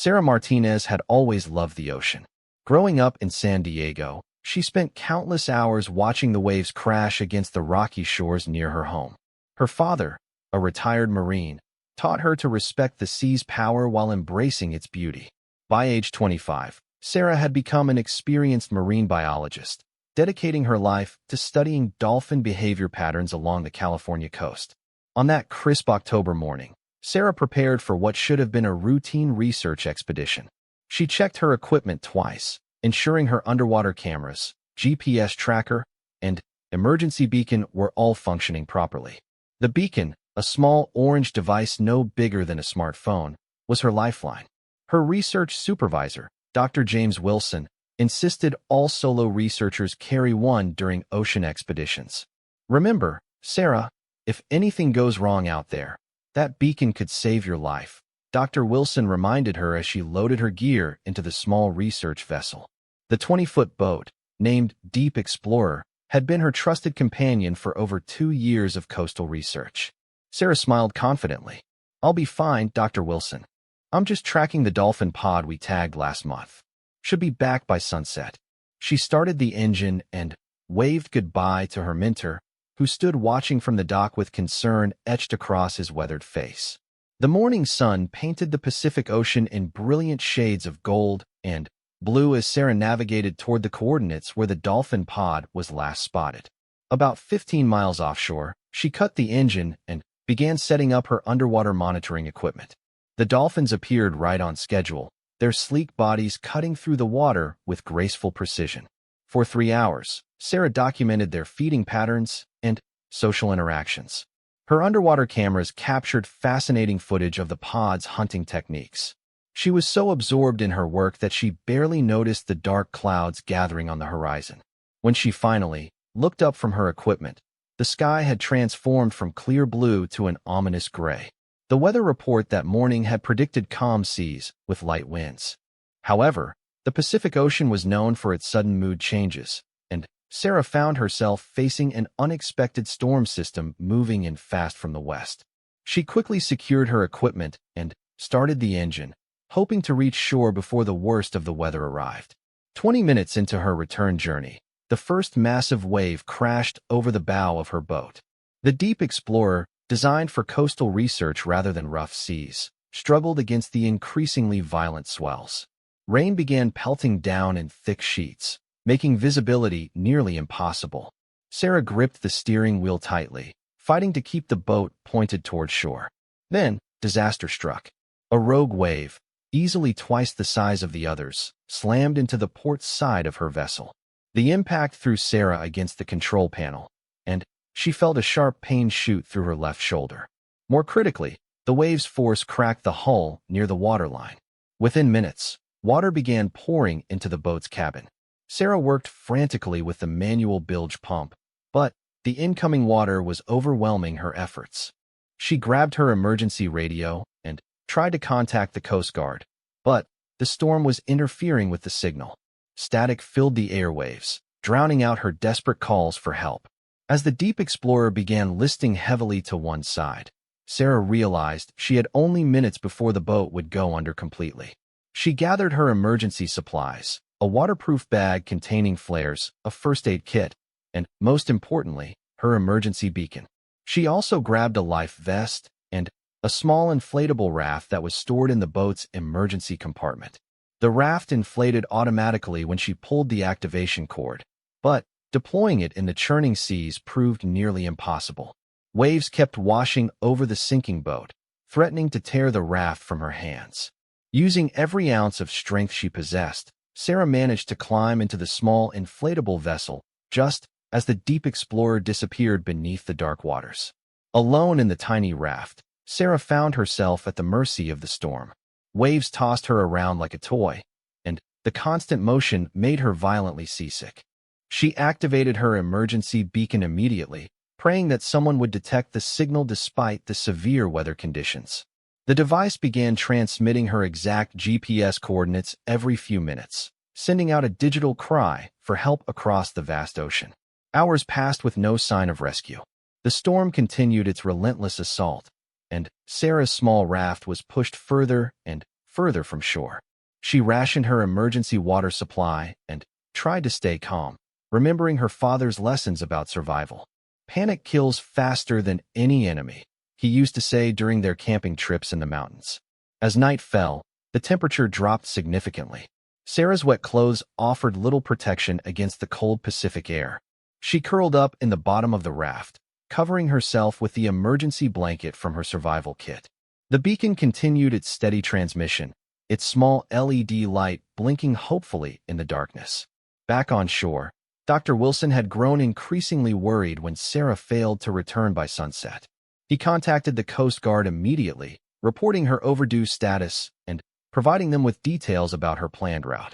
Sarah Martinez had always loved the ocean. Growing up in San Diego, she spent countless hours watching the waves crash against the rocky shores near her home. Her father, a retired Marine, taught her to respect the sea's power while embracing its beauty. By age 25, Sarah had become an experienced marine biologist, dedicating her life to studying dolphin behavior patterns along the California coast. On that crisp October morning, Sarah prepared for what should have been a routine research expedition. She checked her equipment twice, ensuring her underwater cameras, GPS tracker, and emergency beacon were all functioning properly. The beacon, a small orange device no bigger than a smartphone, was her lifeline. Her research supervisor, Dr. James Wilson, insisted all solo researchers carry one during ocean expeditions. Remember, Sarah, if anything goes wrong out there, that beacon could save your life, Dr. Wilson reminded her as she loaded her gear into the small research vessel. The 20-foot boat, named Deep Explorer, had been her trusted companion for over 2 years of coastal research. Sarah smiled confidently. "I'll be fine, Dr. Wilson. I'm just tracking the dolphin pod we tagged last month. Should be back by sunset." She started the engine and waved goodbye to her mentor, who stood watching from the dock with concern etched across his weathered face. The morning sun painted the Pacific Ocean in brilliant shades of gold and blue as Sarah navigated toward the coordinates where the dolphin pod was last spotted. About 15 miles offshore, she cut the engine and began setting up her underwater monitoring equipment. The dolphins appeared right on schedule, their sleek bodies cutting through the water with graceful precision. For 3 hours, Sarah documented their feeding patterns and social interactions. Her underwater cameras captured fascinating footage of the pod's hunting techniques. She was so absorbed in her work that she barely noticed the dark clouds gathering on the horizon. When she finally looked up from her equipment, the sky had transformed from clear blue to an ominous gray. The weather report that morning had predicted calm seas with light winds. However, the Pacific Ocean was known for its sudden mood changes, and Sarah found herself facing an unexpected storm system moving in fast from the west. She quickly secured her equipment and started the engine, hoping to reach shore before the worst of the weather arrived. 20 minutes into her return journey, the first massive wave crashed over the bow of her boat. The Deep Explorer, designed for coastal research rather than rough seas, struggled against the increasingly violent swells. Rain began pelting down in thick sheets, making visibility nearly impossible. Sarah gripped the steering wheel tightly, fighting to keep the boat pointed toward shore. Then, disaster struck. A rogue wave, easily twice the size of the others, slammed into the port side of her vessel. The impact threw Sarah against the control panel, and she felt a sharp pain shoot through her left shoulder. More critically, the wave's force cracked the hull near the waterline. Within minutes, water began pouring into the boat's cabin. Sarah worked frantically with the manual bilge pump, but the incoming water was overwhelming her efforts. She grabbed her emergency radio and tried to contact the Coast Guard, but the storm was interfering with the signal. Static filled the airwaves, drowning out her desperate calls for help. As the Deep Explorer began listing heavily to one side, Sarah realized she had only minutes before the boat would go under completely. She gathered her emergency supplies, a waterproof bag containing flares, a first aid kit, and, most importantly, her emergency beacon. She also grabbed a life vest and a small inflatable raft that was stored in the boat's emergency compartment. The raft inflated automatically when she pulled the activation cord, but deploying it in the churning seas proved nearly impossible. Waves kept washing over the sinking boat, threatening to tear the raft from her hands. Using every ounce of strength she possessed, Sarah managed to climb into the small inflatable vessel just as the Deep Explorer disappeared beneath the dark waters. Alone in the tiny raft, Sarah found herself at the mercy of the storm. Waves tossed her around like a toy, and the constant motion made her violently seasick. She activated her emergency beacon immediately, praying that someone would detect the signal despite the severe weather conditions. The device began transmitting her exact GPS coordinates every few minutes, sending out a digital cry for help across the vast ocean. Hours passed with no sign of rescue. The storm continued its relentless assault, and Sarah's small raft was pushed further and further from shore. She rationed her emergency water supply and tried to stay calm, remembering her father's lessons about survival. Panic kills faster than any enemy, he used to say during their camping trips in the mountains. As night fell, the temperature dropped significantly. Sarah's wet clothes offered little protection against the cold Pacific air. She curled up in the bottom of the raft, covering herself with the emergency blanket from her survival kit. The beacon continued its steady transmission, its small LED light blinking hopefully in the darkness. Back on shore, Dr. Wilson had grown increasingly worried when Sarah failed to return by sunset. He contacted the Coast Guard immediately, reporting her overdue status and providing them with details about her planned route.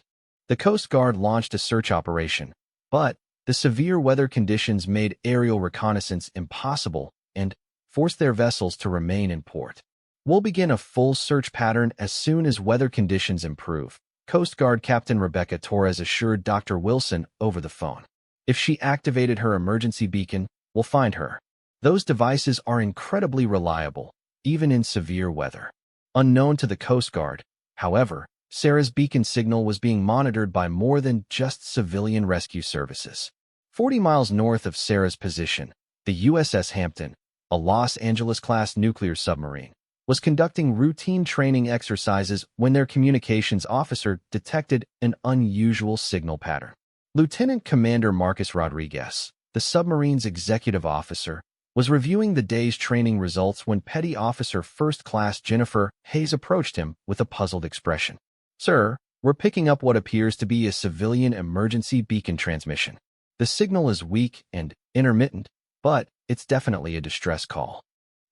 The Coast Guard launched a search operation, but the severe weather conditions made aerial reconnaissance impossible and forced their vessels to remain in port. We'll begin a full search pattern as soon as weather conditions improve, Coast Guard Captain Rebecca Torres assured Dr. Wilson over the phone. If she activated her emergency beacon, we'll find her. Those devices are incredibly reliable, even in severe weather. Unknown to the Coast Guard, however, Sarah's beacon signal was being monitored by more than just civilian rescue services. 40 miles north of Sarah's position, the USS Hampton, a Los Angeles-class nuclear submarine, was conducting routine training exercises when their communications officer detected an unusual signal pattern. Lieutenant Commander Marcus Rodriguez, the submarine's executive officer, was reviewing the day's training results when Petty Officer First Class Jennifer Hayes approached him with a puzzled expression. "Sir, we're picking up what appears to be a civilian emergency beacon transmission. The signal is weak and intermittent, but it's definitely a distress call."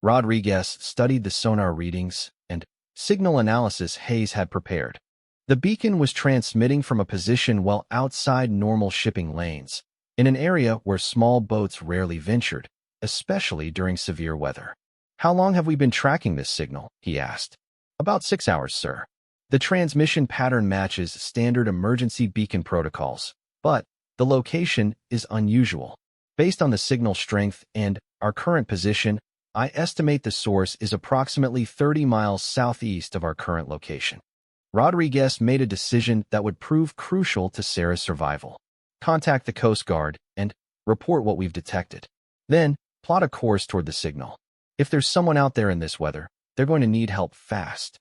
Rodriguez studied the sonar readings and signal analysis Hayes had prepared. The beacon was transmitting from a position well outside normal shipping lanes, in an area where small boats rarely ventured, especially during severe weather. "How long have we been tracking this signal?" he asked. "About 6 hours, sir. The transmission pattern matches standard emergency beacon protocols, but the location is unusual. Based on the signal strength and our current position, I estimate the source is approximately 30 miles southeast of our current location." Rodriguez made a decision that would prove crucial to Sarah's survival. "Contact the Coast Guard and report what we've detected. Then, plot a course toward the signal. If there's someone out there in this weather, they're going to need help fast."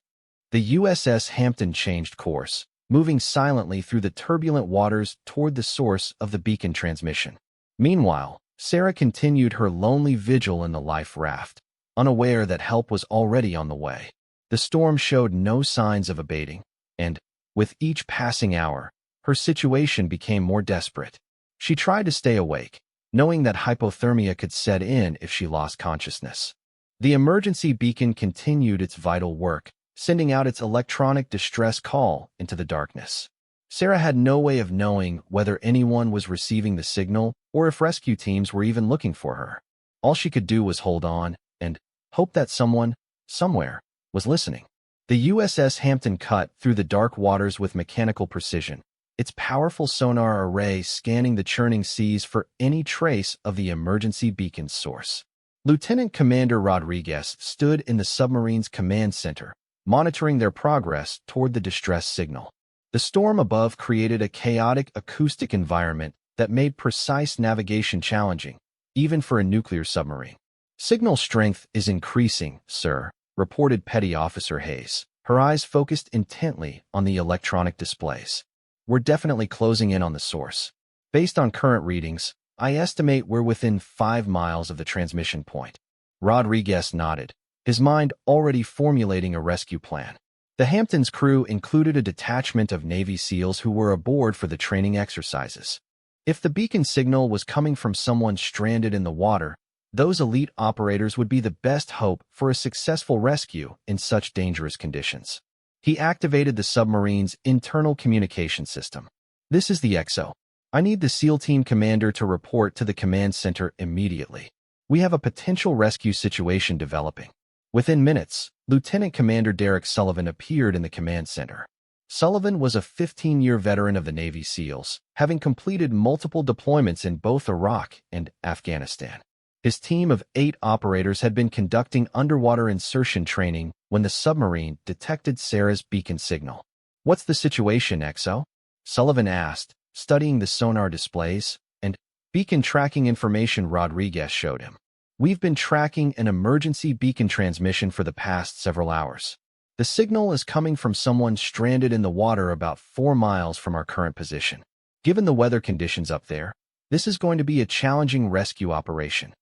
The USS Hampton changed course, moving silently through the turbulent waters toward the source of the beacon transmission. Meanwhile, Sarah continued her lonely vigil in the life raft, unaware that help was already on the way. The storm showed no signs of abating, and, with each passing hour, her situation became more desperate. She tried to stay awake, knowing that hypothermia could set in if she lost consciousness. The emergency beacon continued its vital work, sending out its electronic distress call into the darkness. Sarah had no way of knowing whether anyone was receiving the signal or if rescue teams were even looking for her. All she could do was hold on and hope that someone, somewhere, was listening. The USS Hampton cut through the dark waters with mechanical precision, its powerful sonar array scanning the churning seas for any trace of the emergency beacon's source. Lieutenant Commander Rodriguez stood in the submarine's command center, monitoring their progress toward the distress signal. The storm above created a chaotic acoustic environment that made precise navigation challenging, even for a nuclear submarine. "Signal strength is increasing, sir," reported Petty Officer Hayes, her eyes focused intently on the electronic displays. "We're definitely closing in on the source. Based on current readings, I estimate we're within 5 miles of the transmission point." Rodriguez nodded, his mind already formulating a rescue plan. The Hampton's crew included a detachment of Navy SEALs who were aboard for the training exercises. If the beacon signal was coming from someone stranded in the water, those elite operators would be the best hope for a successful rescue in such dangerous conditions. He activated the submarine's internal communication system. "This is the XO. I need the SEAL team commander to report to the command center immediately. We have a potential rescue situation developing." Within minutes, Lieutenant Commander Derek Sullivan appeared in the command center. Sullivan was a 15-year veteran of the Navy SEALs, having completed multiple deployments in both Iraq and Afghanistan. His team of 8 operators had been conducting underwater insertion training when the submarine detected Sarah's beacon signal. "What's the situation, XO?" Sullivan asked, studying the sonar displays and beacon tracking information Rodriguez showed him. "We've been tracking an emergency beacon transmission for the past several hours. The signal is coming from someone stranded in the water about 4 miles from our current position. Given the weather conditions up there, this is going to be a challenging rescue operation."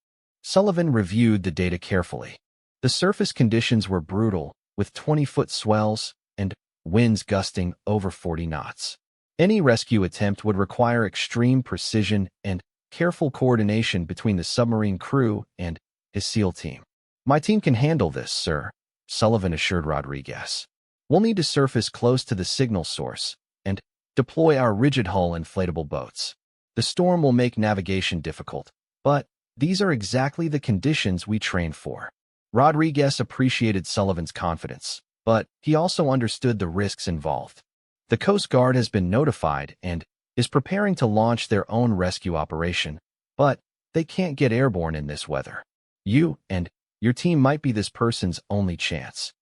Sullivan reviewed the data carefully. The surface conditions were brutal, with 20-foot swells and winds gusting over 40 knots. Any rescue attempt would require extreme precision and careful coordination between the submarine crew and his SEAL team. "My team can handle this, sir," Sullivan assured Rodriguez. "We'll need to surface close to the signal source and deploy our rigid-hull inflatable boats. The storm will make navigation difficult, but these are exactly the conditions we trained for." Rodriguez appreciated Sullivan's confidence, but he also understood the risks involved. The Coast Guard has been notified and is preparing to launch their own rescue operation, but they can't get airborne in this weather. You and your team might be this person's only chance.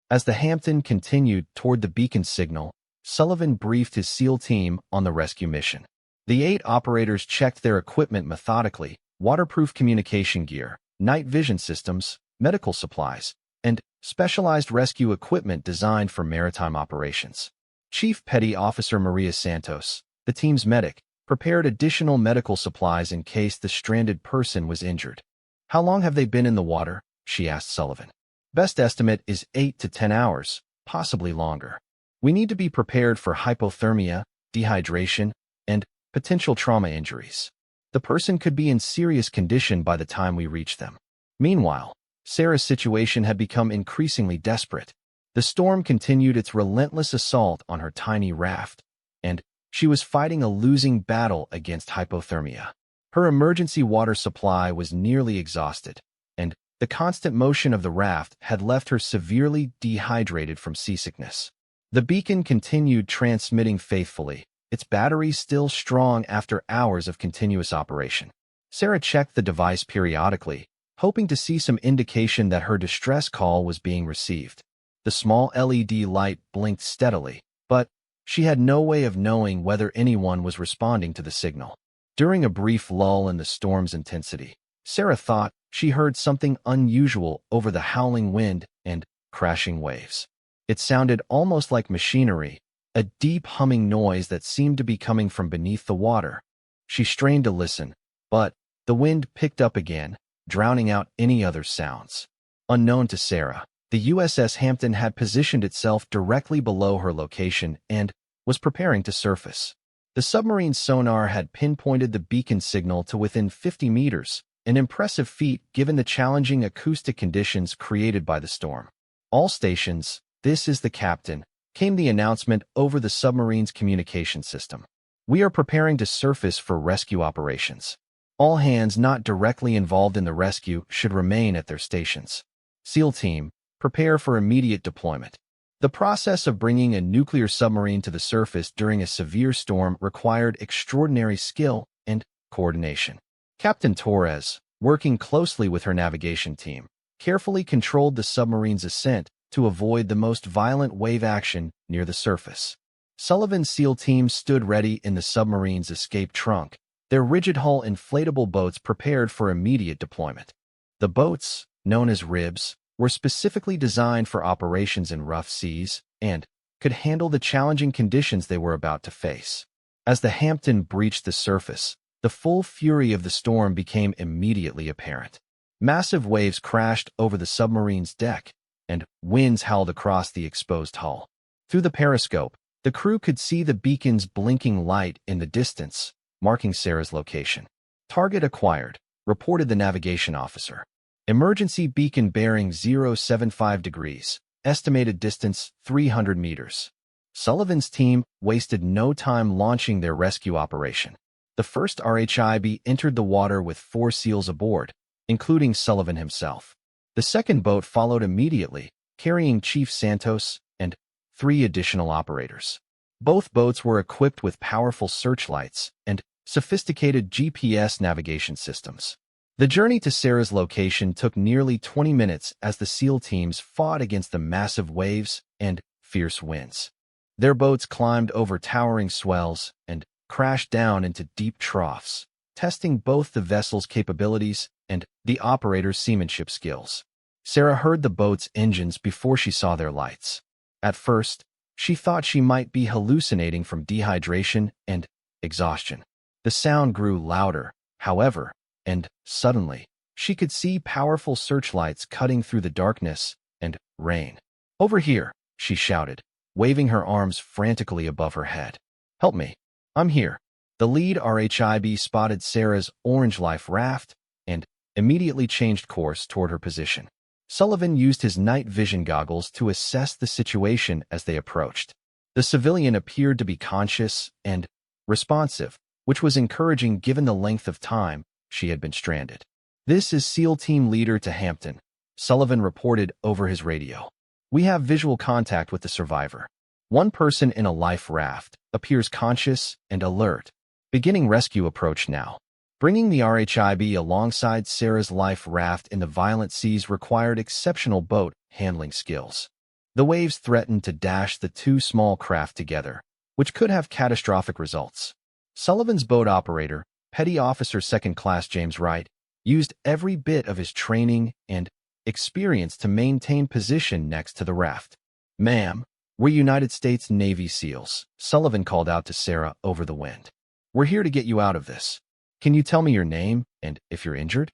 As the Hampton continued toward the beacon signal, Sullivan briefed his SEAL team on the rescue mission. The 8 operators checked their equipment methodically: waterproof communication gear, night vision systems, medical supplies, and specialized rescue equipment designed for maritime operations. Chief Petty Officer Maria Santos, the team's medic, prepared additional medical supplies in case the stranded person was injured. "How long have they been in the water?" she asked Sullivan. "Best estimate is 8 to 10 hours, possibly longer. We need to be prepared for hypothermia, dehydration, and potential trauma injuries. The person could be in serious condition by the time we reach them." Meanwhile, Sarah's situation had become increasingly desperate. The storm continued its relentless assault on her tiny raft, and she was fighting a losing battle against hypothermia. Her emergency water supply was nearly exhausted, and the constant motion of the raft had left her severely dehydrated from seasickness. The beacon continued transmitting faithfully, its batteries still strong after hours of continuous operation. Sarah checked the device periodically, hoping to see some indication that her distress call was being received. The small LED light blinked steadily, but she had no way of knowing whether anyone was responding to the signal. During a brief lull in the storm's intensity, Sarah thought she heard something unusual over the howling wind and crashing waves. It sounded almost like machinery, a deep humming noise that seemed to be coming from beneath the water. She strained to listen, but the wind picked up again, drowning out any other sounds. Unknown to Sarah, the USS Hampton had positioned itself directly below her location and was preparing to surface. The submarine's sonar had pinpointed the beacon signal to within 50 meters, an impressive feat given the challenging acoustic conditions created by the storm. "All stations, this is the captain," came the announcement over the submarine's communication system. "We are preparing to surface for rescue operations. All hands not directly involved in the rescue should remain at their stations. SEAL team, prepare for immediate deployment." The process of bringing a nuclear submarine to the surface during a severe storm required extraordinary skill and coordination. Captain Torres, working closely with her navigation team, carefully controlled the submarine's ascent to avoid the most violent wave action near the surface. Sullivan's SEAL team stood ready in the submarine's escape trunk, their rigid-hull inflatable boats prepared for immediate deployment. The boats, known as ribs, were specifically designed for operations in rough seas and could handle the challenging conditions they were about to face. As the Hampton breached the surface, the full fury of the storm became immediately apparent. Massive waves crashed over the submarine's deck, and winds howled across the exposed hull. Through the periscope, the crew could see the beacon's blinking light in the distance, marking Sarah's location. "Target acquired," reported the navigation officer. "Emergency beacon bearing 075 degrees, estimated distance 300 meters. Sullivan's team wasted no time launching their rescue operation. The first RHIB entered the water with 4 SEALs aboard, including Sullivan himself. The second boat followed immediately, carrying Chief Santos and 3 additional operators. Both boats were equipped with powerful searchlights and sophisticated GPS navigation systems. The journey to Sarah's location took nearly 20 minutes as the SEAL teams fought against the massive waves and fierce winds. Their boats climbed over towering swells and crashed down into deep troughs, testing both the vessel's capabilities and the operator's seamanship skills. Sarah heard the boat's engines before she saw their lights. At first, she thought she might be hallucinating from dehydration and exhaustion. The sound grew louder, however, and suddenly, she could see powerful searchlights cutting through the darkness and rain. "Over here," she shouted, waving her arms frantically above her head. "Help me. I'm here." The lead RHIB spotted Sarah's orange life raft and immediately changed course toward her position. Sullivan used his night vision goggles to assess the situation as they approached. The civilian appeared to be conscious and responsive, which was encouraging given the length of time she had been stranded. "This is SEAL Team Leader to Hampton," Sullivan reported over his radio. "We have visual contact with the survivor. One person in a life raft appears conscious and alert. Beginning rescue approach now." Bringing the RHIB alongside Sarah's life raft in the violent seas required exceptional boat handling skills. The waves threatened to dash the two small craft together, which could have catastrophic results. Sullivan's boat operator, Petty Officer Second Class James Wright, used every bit of his training and experience to maintain position next to the raft. "Ma'am, we're United States Navy SEALs," Sullivan called out to Sarah over the wind. "We're here to get you out of this. Can you tell me your name and if you're injured?"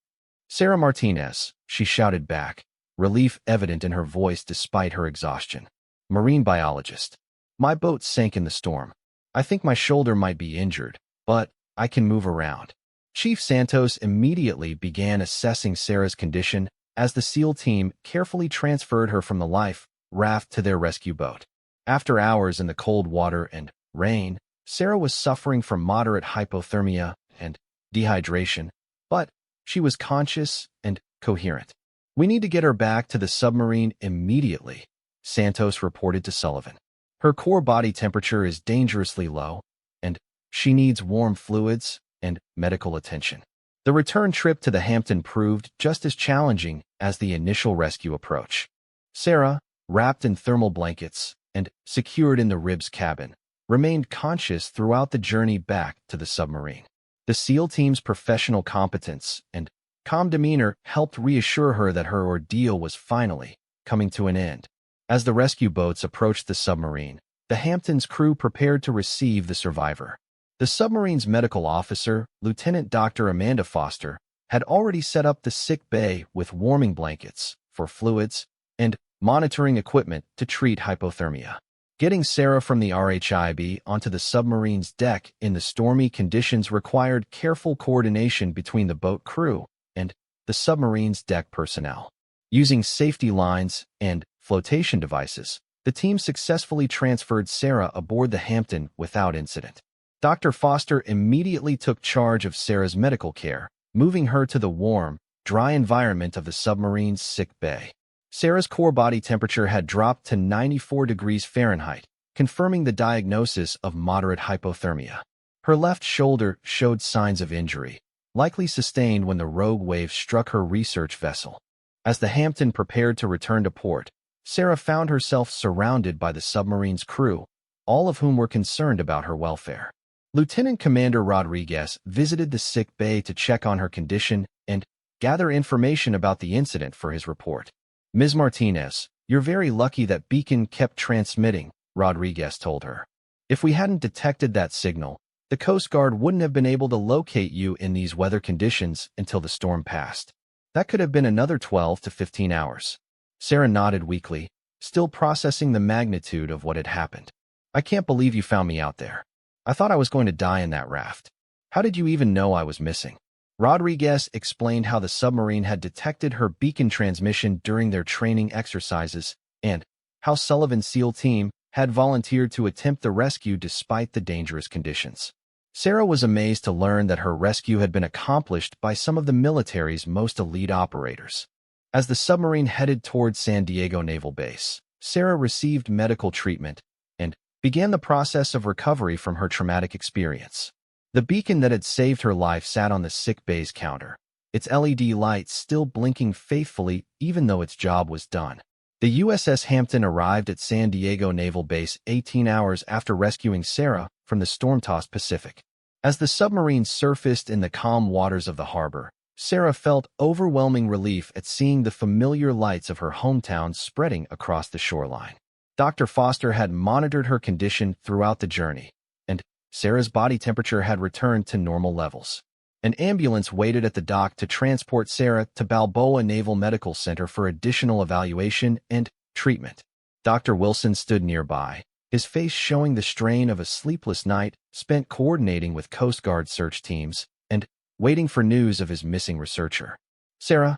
"Sarah Martinez," she shouted back, relief evident in her voice despite her exhaustion. "Marine biologist. My boat sank in the storm. I think my shoulder might be injured, but I can move around." Chief Santos immediately began assessing Sarah's condition as the SEAL team carefully transferred her from the life raft to their rescue boat. After hours in the cold water and rain, Sarah was suffering from moderate hypothermia and dehydration, but she was conscious and coherent. "We need to get her back to the submarine immediately," Santos reported to Sullivan. "Her core body temperature is dangerously low, and she needs warm fluids and medical attention." The return trip to the Hampton proved just as challenging as the initial rescue approach. Sarah, wrapped in thermal blankets and secured in the ribs cabin, remained conscious throughout the journey back to the submarine. The SEAL team's professional competence and calm demeanor helped reassure her that her ordeal was finally coming to an end. As the rescue boats approached the submarine, the Hampton's crew prepared to receive the survivor. The submarine's medical officer, Lieutenant Dr. Amanda Foster, had already set up the sick bay with warming blankets for fluids and monitoring equipment to treat hypothermia. Getting Sarah from the RHIB onto the submarine's deck in the stormy conditions required careful coordination between the boat crew and the submarine's deck personnel. Using safety lines and flotation devices, the team successfully transferred Sarah aboard the Hampton without incident. Dr. Foster immediately took charge of Sarah's medical care, moving her to the warm, dry environment of the submarine's sick bay. Sarah's core body temperature had dropped to 94 degrees Fahrenheit, confirming the diagnosis of moderate hypothermia. Her left shoulder showed signs of injury, likely sustained when the rogue wave struck her research vessel. As the Hampton prepared to return to port, Sarah found herself surrounded by the submarine's crew, all of whom were concerned about her welfare. Lieutenant Commander Rodriguez visited the sick bay to check on her condition and gather information about the incident for his report. "Ms. Martinez, you're very lucky that beacon kept transmitting," Rodriguez told her. "If we hadn't detected that signal, the Coast Guard wouldn't have been able to locate you in these weather conditions until the storm passed. That could have been another 12 to 15 hours. Sarah nodded weakly, still processing the magnitude of what had happened. "I can't believe you found me out there. I thought I was going to die in that raft. How did you even know I was missing?" Rodriguez explained how the submarine had detected her beacon transmission during their training exercises and how Sullivan's SEAL team had volunteered to attempt the rescue despite the dangerous conditions. Sarah was amazed to learn that her rescue had been accomplished by some of the military's most elite operators. As the submarine headed toward San Diego Naval Base, Sarah received medical treatment and began the process of recovery from her traumatic experience. The beacon that had saved her life sat on the sick bay's counter. its LED lights still blinking faithfully even though its job was done. The USS Hampton arrived at San Diego Naval Base 18 hours after rescuing Sarah from the storm-tossed Pacific. As the submarine surfaced in the calm waters of the harbor, Sarah felt overwhelming relief at seeing the familiar lights of her hometown spreading across the shoreline. Dr. Foster had monitored her condition throughout the journey, and Sarah's body temperature had returned to normal levels. An ambulance waited at the dock to transport Sarah to Balboa Naval Medical Center for additional evaluation and treatment. Dr. Wilson stood nearby, his face showing the strain of a sleepless night spent coordinating with Coast Guard search teams and waiting for news of his missing researcher. "Sarah,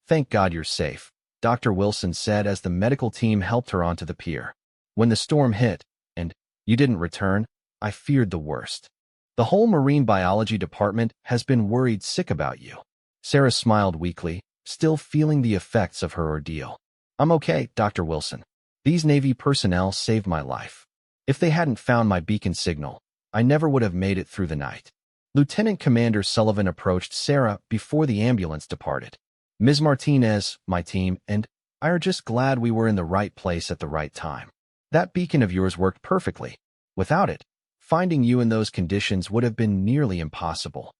thank God you're safe," Dr. Wilson said as the medical team helped her onto the pier. "When the storm hit, and you didn't return, I feared the worst. The whole marine biology department has been worried sick about you." Sarah smiled weakly, still feeling the effects of her ordeal. "I'm okay, Dr. Wilson. These Navy personnel saved my life. If they hadn't found my beacon signal, I never would have made it through the night." Lieutenant Commander Sullivan approached Sarah before the ambulance departed. "Ms. Martinez, my team, and I are just glad we were in the right place at the right time. That beacon of yours worked perfectly. Without it, finding you in those conditions would have been nearly impossible."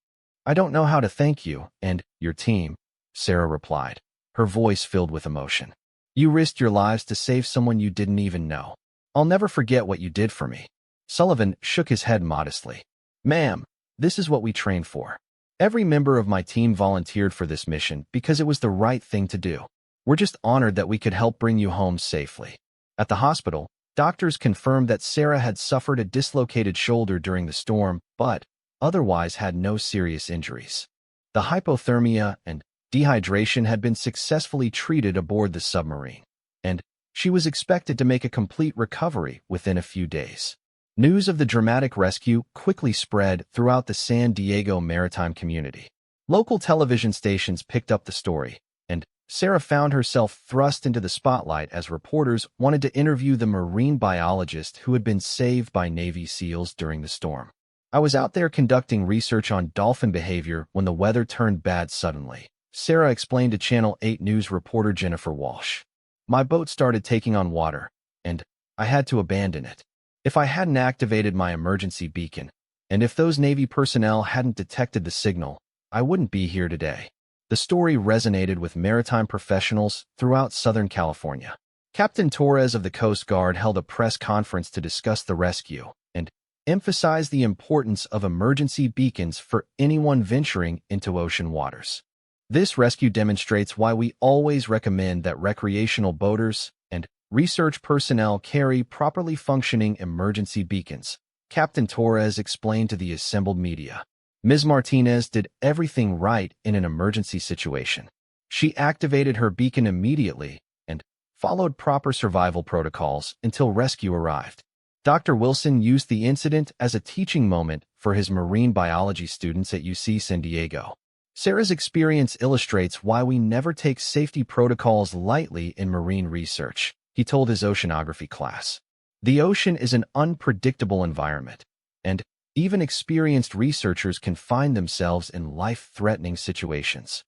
"I don't know how to thank you and your team," Sarah replied, her voice filled with emotion. "You risked your lives to save someone you didn't even know. I'll never forget what you did for me." Sullivan shook his head modestly. "Ma'am, this is what we trained for. Every member of my team volunteered for this mission because it was the right thing to do. We're just honored that we could help bring you home safely." At the hospital, doctors confirmed that Sarah had suffered a dislocated shoulder during the storm, but otherwise had no serious injuries. The hypothermia and dehydration had been successfully treated aboard the submarine, and she was expected to make a complete recovery within a few days. News of the dramatic rescue quickly spread throughout the San Diego maritime community. Local television stations picked up the story, and Sarah found herself thrust into the spotlight as reporters wanted to interview the marine biologist who had been saved by Navy SEALs during the storm. "I was out there conducting research on dolphin behavior when the weather turned bad suddenly," Sarah explained to Channel 8 News reporter Jennifer Walsh. "My boat started taking on water, and I had to abandon it. If I hadn't activated my emergency beacon, and if those Navy personnel hadn't detected the signal, I wouldn't be here today." The story resonated with maritime professionals throughout Southern California. Captain Torres of the Coast Guard held a press conference to discuss the rescue and emphasized the importance of emergency beacons for anyone venturing into ocean waters. "This rescue demonstrates why we always recommend that recreational boaters and research personnel carry properly functioning emergency beacons," Captain Torres explained to the assembled media. Ms. Martinez did everything right in an emergency situation. She activated her beacon immediately and followed proper survival protocols until rescue arrived. Dr. Wilson used the incident as a teaching moment for his marine biology students at UC San Diego. "Sarah's experience illustrates why we never take safety protocols lightly in marine research," he told his oceanography class. "The ocean is an unpredictable environment, and even experienced researchers can find themselves in life-threatening situations."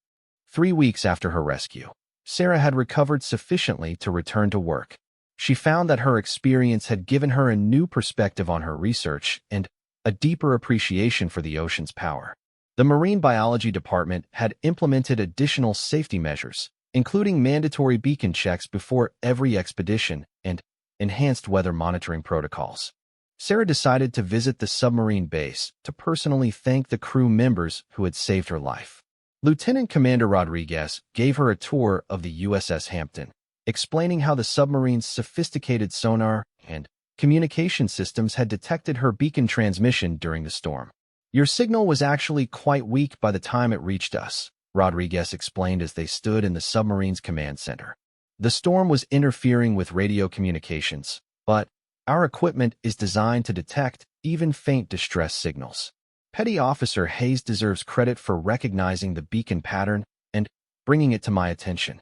3 weeks after her rescue, Sarah had recovered sufficiently to return to work. She found that her experience had given her a new perspective on her research and a deeper appreciation for the ocean's power. The Marine Biology Department had implemented additional safety measures, including mandatory beacon checks before every expedition and enhanced weather monitoring protocols. Sarah decided to visit the submarine base to personally thank the crew members who had saved her life. Lieutenant Commander Rodriguez gave her a tour of the USS Hampton, explaining how the submarine's sophisticated sonar and communication systems had detected her beacon transmission during the storm. "Your signal was actually quite weak by the time it reached us," Rodriguez explained as they stood in the submarine's command center. "The storm was interfering with radio communications, but our equipment is designed to detect even faint distress signals." Petty Officer Hayes deserves credit for recognizing the beacon pattern and bringing it to my attention.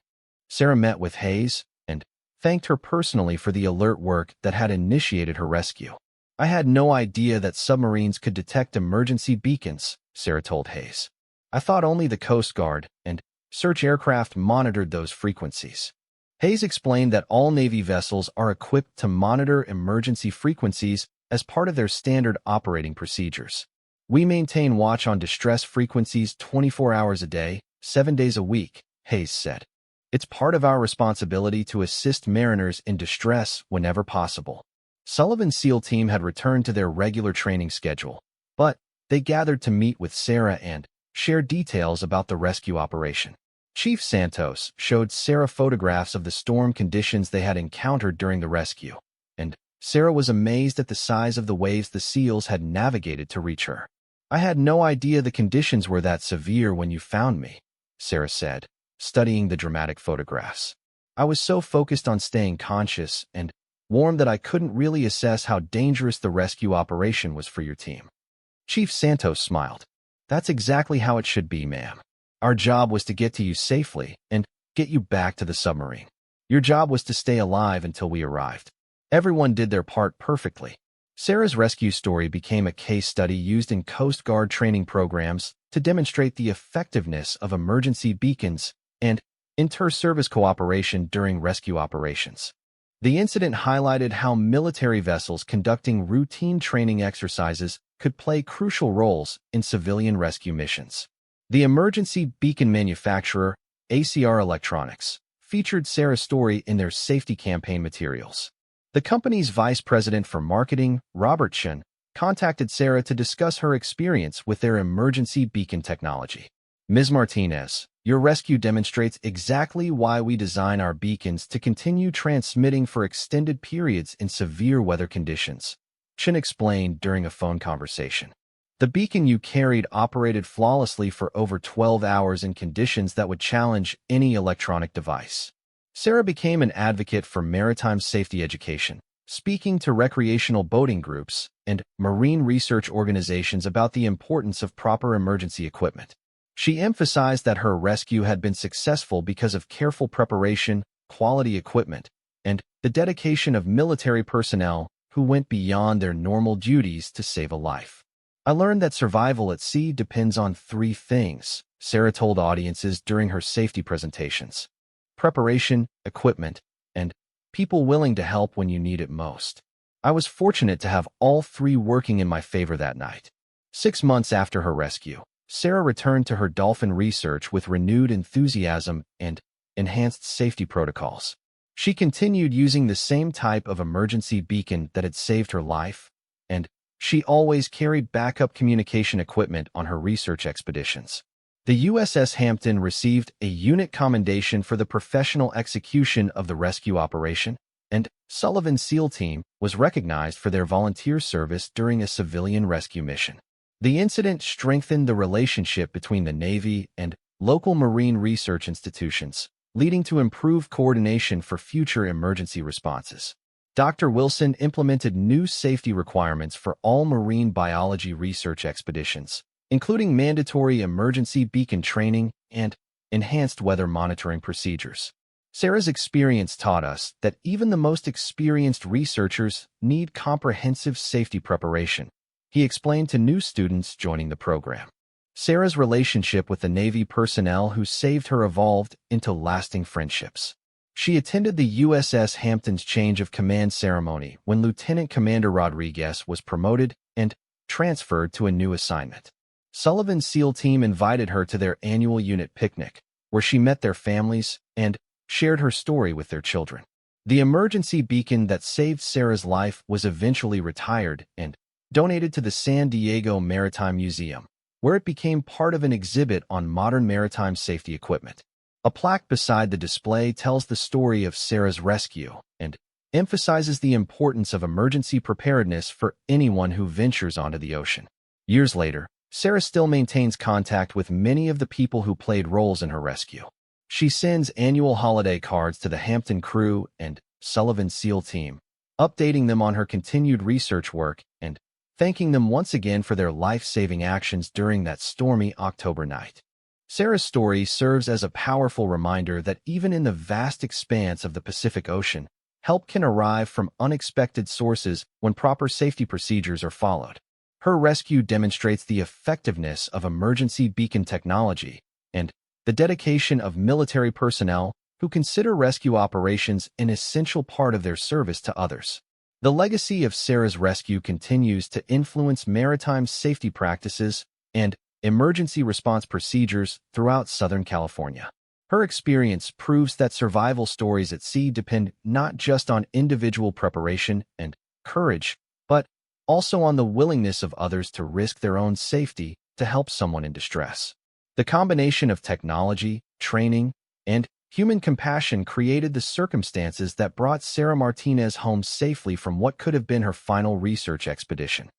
Sarah met with Hayes and thanked her personally for the alert work that had initiated her rescue. "I had no idea that submarines could detect emergency beacons," Sarah told Hayes. I thought only the Coast Guard and search aircraft monitored those frequencies. Hayes explained that all Navy vessels are equipped to monitor emergency frequencies as part of their standard operating procedures. We maintain watch on distress frequencies 24 hours a day, 7 days a week, Hayes said. It's part of our responsibility to assist mariners in distress whenever possible. Sullivan's SEAL team had returned to their regular training schedule, but they gathered to meet with Sarah and share details about the rescue operation. Chief Santos showed Sarah photographs of the storm conditions they had encountered during the rescue, and Sarah was amazed at the size of the waves the SEALs had navigated to reach her. I had no idea the conditions were that severe when you found me, Sarah said, studying the dramatic photographs. I was so focused on staying conscious and warm that I couldn't really assess how dangerous the rescue operation was for your team. Chief Santos smiled. That's exactly how it should be, ma'am. Our job was to get to you safely and get you back to the submarine. Your job was to stay alive until we arrived. Everyone did their part perfectly. Sarah's rescue story became a case study used in Coast Guard training programs to demonstrate the effectiveness of emergency beacons and inter-service cooperation during rescue operations. The incident highlighted how military vessels conducting routine training exercises could play crucial roles in civilian rescue missions. The emergency beacon manufacturer, ACR Electronics, featured Sarah's story in their safety campaign materials. The company's vice president for marketing, Robert Chen, contacted Sarah to discuss her experience with their emergency beacon technology. Ms. Martinez, your rescue demonstrates exactly why we design our beacons to continue transmitting for extended periods in severe weather conditions, Chen explained during a phone conversation. The beacon you carried operated flawlessly for over 12 hours in conditions that would challenge any electronic device. Sarah became an advocate for maritime safety education, speaking to recreational boating groups and marine research organizations about the importance of proper emergency equipment. She emphasized that her rescue had been successful because of careful preparation, quality equipment, and the dedication of military personnel who went beyond their normal duties to save a life. I learned that survival at sea depends on 3 things, Sarah told audiences during her safety presentations: preparation, equipment, and people willing to help when you need it most. I was fortunate to have all 3 working in my favor that night. 6 months after her rescue, Sarah returned to her dolphin research with renewed enthusiasm and enhanced safety protocols. She continued using the same type of emergency beacon that had saved her life, and she always carried backup communication equipment on her research expeditions. The USS Hampton received a unit commendation for the professional execution of the rescue operation, and Sullivan's SEAL team was recognized for their volunteer service during a civilian rescue mission. The incident strengthened the relationship between the Navy and local marine research institutions, leading to improved coordination for future emergency responses. Dr. Wilson implemented new safety requirements for all marine biology research expeditions, including mandatory emergency beacon training and enhanced weather monitoring procedures. Sarah's experience taught us that even the most experienced researchers need comprehensive safety preparation, he explained to new students joining the program. Sarah's relationship with the Navy personnel who saved her evolved into lasting friendships. She attended the USS Hampton's change of command ceremony when Lieutenant Commander Rodriguez was promoted and transferred to a new assignment. Sullivan's SEAL team invited her to their annual unit picnic, where she met their families and shared her story with their children. The emergency beacon that saved Sarah's life was eventually retired and donated to the San Diego Maritime Museum, where it became part of an exhibit on modern maritime safety equipment. A plaque beside the display tells the story of Sarah's rescue and emphasizes the importance of emergency preparedness for anyone who ventures onto the ocean. Years later, Sarah still maintains contact with many of the people who played roles in her rescue. She sends annual holiday cards to the Hampton crew and Sullivan's SEAL team, updating them on her continued research work and thanking them once again for their life-saving actions during that stormy October night. Sarah's story serves as a powerful reminder that even in the vast expanse of the Pacific Ocean, help can arrive from unexpected sources when proper safety procedures are followed. Her rescue demonstrates the effectiveness of emergency beacon technology and the dedication of military personnel who consider rescue operations an essential part of their service to others. The legacy of Sarah's rescue continues to influence maritime safety practices and emergency response procedures throughout Southern California. Her experience proves that survival stories at sea depend not just on individual preparation and courage, but also on the willingness of others to risk their own safety to help someone in distress. The combination of technology, training, and human compassion created the circumstances that brought Sarah Martinez home safely from what could have been her final research expedition.